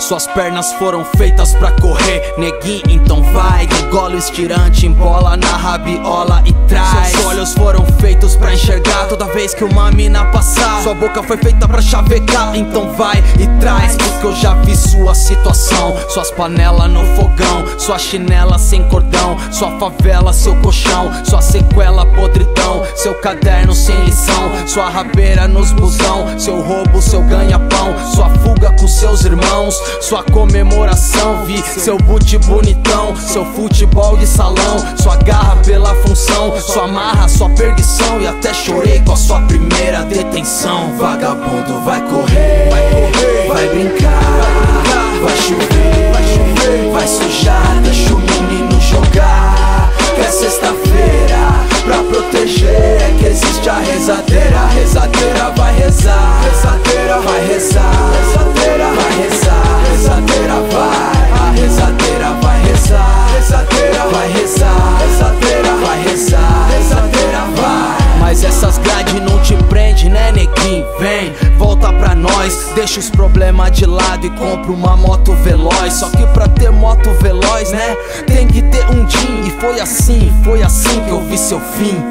Suas pernas foram feitas pra correr, neguinho, então vai. Degola o estirante, embola na rabiola e traz. Seus olhos foram feitos pra enxergar toda vez que uma mina passar. Sua boca foi feita pra chavecar, então vai e traz. Porque eu já vi sua situação, suas panelas no fogão, sua chinela sem cordão, sua favela, seu colchão, sua sequela podridão, seu caderno sem lição, sua rabeira nos busão, seu roubo, seu ganha-pão, sua fuga com seus irmãos, sua comemoração. Vi seu boot bonitão, seu futebol de salão, sua garra pela função, sua marra, sua perdição. E até chorei com a sua primeira detenção. Vagabundo vai correr, vai brincar, vai chover, vai sujar, deixa o menino jogar. Que é sexta-feira, pra proteger é que existe a rezadeira. A rezadeira vai rezar, rezadeira vai rezar, rezadeira vai rezar, rezadeira vai, a rezadeira vai rezar, rezadeira vai rezar, rezadeira vai rezar, rezadeira vai. Mas essas grades não te prende, né, neguinho? Vem, volta pra nós, deixa os problemas de lado e compra uma moto veloz. Só que pra ter moto veloz, né, tem que ter um din. E foi assim que eu vi seu fim.